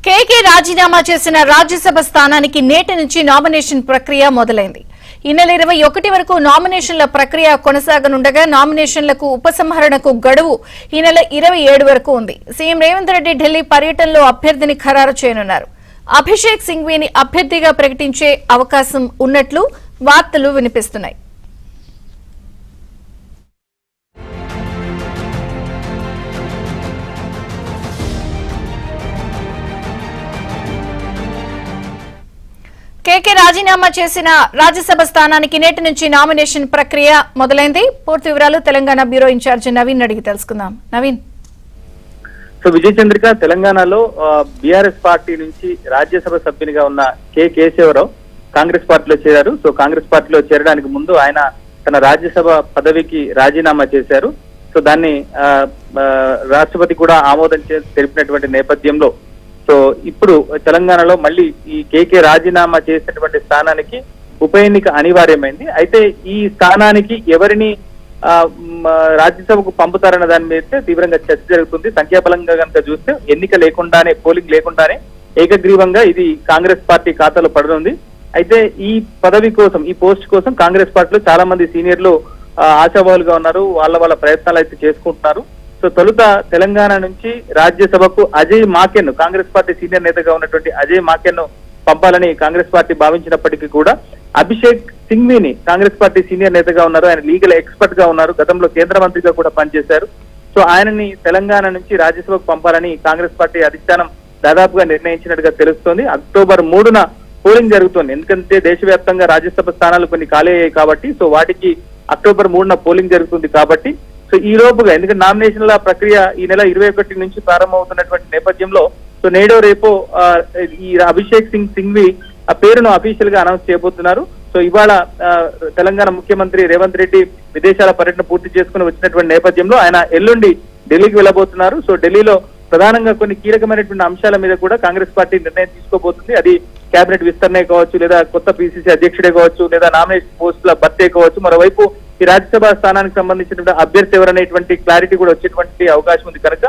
కేకే రాజీనామా చేసిన రాజ్యసభ స్థానానికి నేటి నుంచి నామినేషన్ ప్రక్రియ మొదలైంది. ఈ నెల 21 వరకు నామినేషన్ల ప్రక్రియ కొనసాగనుండగా నామినేషన్లకు ఉపసంహరణకు గడువు ఈ నెల 27 వరకు ఉంది. సీఎం రేవంత్ రెడ్డి ఢిల్లీ పర్యటనలో అభ్యర్థిని ఖరారు చేయనున్నారు. అభిషేక్ సింఘ్వీని అభ్యర్థిగా ప్రకటించే అవకాశం ఉన్నట్లు వార్తలు వినిపిస్తున్నాయి. కేకే రాజీనామా చేసిన రాజ్యసభ స్థానానికి నేటి నుంచి నామినేషన్ ప్రక్రియ మొదలైంది. పూర్తి వివరాలు తెలంగాణ బ్యూరో ఇన్ఛార్జ్ నవీన్ అడిగి తెలుసుకుందాం. నవీన్. సో విజయ్ చంద్రిక, తెలంగాణలో బీఆర్ఎస్ పార్టీ నుంచి రాజ్యసభ సభ్యునిగా ఉన్న కె కేశవరావు కాంగ్రెస్ పార్టీలో చేరారు. సో కాంగ్రెస్ పార్టీలో చేరడానికి ముందు ఆయన తన రాజ్యసభ పదవికి రాజీనామా చేశారు. సో దాన్ని రాష్ట్రపతి కూడా ఆమోదం తెలిపినటువంటి నేపథ్యంలో సో ఇప్పుడు తెలంగాణలో మళ్ళీ ఈ కేకే రాజీనామా చేసినటువంటి స్థానానికి ఉప ఎన్నిక అనివార్యమైంది. అయితే ఈ స్థానానికి ఎవరిని రాజ్యసభకు పంపుతారన్న దాని మీద తీవ్రంగా చర్చ జరుగుతుంది. సంఖ్యాబలంగా కనుక చూస్తే ఎన్నిక లేకుండానే, పోలింగ్ లేకుండానే ఏకగ్రీవంగా ఇది కాంగ్రెస్ పార్టీ ఖాతాలో పడనుంది. అయితే ఈ పదవి కోసం, ఈ పోస్ట్ కోసం కాంగ్రెస్ పార్టీలో చాలా మంది సీనియర్లు ఆశావాహులుగా ఉన్నారు. వాళ్ళ ప్రయత్నాలు అయితే చేసుకుంటున్నారు. సో తొలుత తెలంగాణ నుంచి రాజ్యసభకు అజయ్ మాకెన్, కాంగ్రెస్ పార్టీ సీనియర్ నేతగా ఉన్నటువంటి అజయ్ మాకెన్ పంపాలని కాంగ్రెస్ పార్టీ భావించినప్పటికీ కూడా అభిషేక్ సింఘ్వీని, కాంగ్రెస్ పార్టీ సీనియర్ నేతగా ఉన్నారు, ఆయన లీగల్ ఎక్స్పర్ట్ గా ఉన్నారు, గతంలో కేంద్ర మంత్రిగా కూడా పనిచేశారు. సో ఆయనని తెలంగాణ నుంచి రాజ్యసభకు పంపాలని కాంగ్రెస్ పార్టీ అధిష్టానం దాదాపుగా నిర్ణయించినట్టుగా తెలుస్తోంది. అక్టోబర్ 3న పోలింగ్ జరుగుతోంది. ఎందుకంటే దేశవ్యాప్తంగా రాజ్యసభ స్థానాలు కొన్ని ఖాళీ అయ్యాయి కాబట్టి, సో వాటికి అక్టోబర్ 3న పోలింగ్ జరుగుతుంది కాబట్టి సో ఈ లోపుగా, ఎందుకంటే నామినేషన్ల ప్రక్రియ ఈ నెల 21 నుంచి ప్రారంభమవుతున్నటువంటి నేపథ్యంలో సో నేడో రేపో ఈ అభిషేక్ సింఘ్వీ ఆ పేరును అఫీషియల్ గా అనౌన్స్ చేయబోతున్నారు. సో ఇవాళ తెలంగాణ ముఖ్యమంత్రి రేవంత్ రెడ్డి విదేశాల పర్యటన పూర్తి చేసుకుని వచ్చినటువంటి నేపథ్యంలో ఆయన ఎల్లుండి ఢిల్లీకి వెళ్ళబోతున్నారు. సో ఢిల్లీలో ప్రధానంగా కొన్ని కీలకమైనటువంటి అంశాల మీద కూడా కాంగ్రెస్ పార్టీ నిర్ణయం తీసుకోబోతుంది. అది కేబినెట్ విస్తరణే కావచ్చు, లేదా కొత్త పిసిసి అధ్యక్షుడే కావచ్చు, లేదా నామినేషన్ పోస్టుల భర్తీ కావచ్చు. మరోవైపు ఈ రాజ్యసభ స్థానానికి సంబంధించినటువంటి అభ్యర్థి ఎవరనేటువంటి క్లారిటీ కూడా వచ్చేటువంటి అవకాశం ఉంది కనుక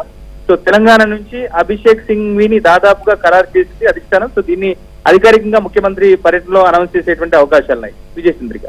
సో తెలంగాణ నుంచి అభిషేక్ సింఘ్వీని దాదాపుగా ఖరారు చేసింది అధిష్టానం. సో దీన్ని అధికారికంగా ముఖ్యమంత్రి పర్యటనలో అనౌన్స్ చేసేటువంటి అవకాశాలున్నాయి. విజయ్ చంద్రిక.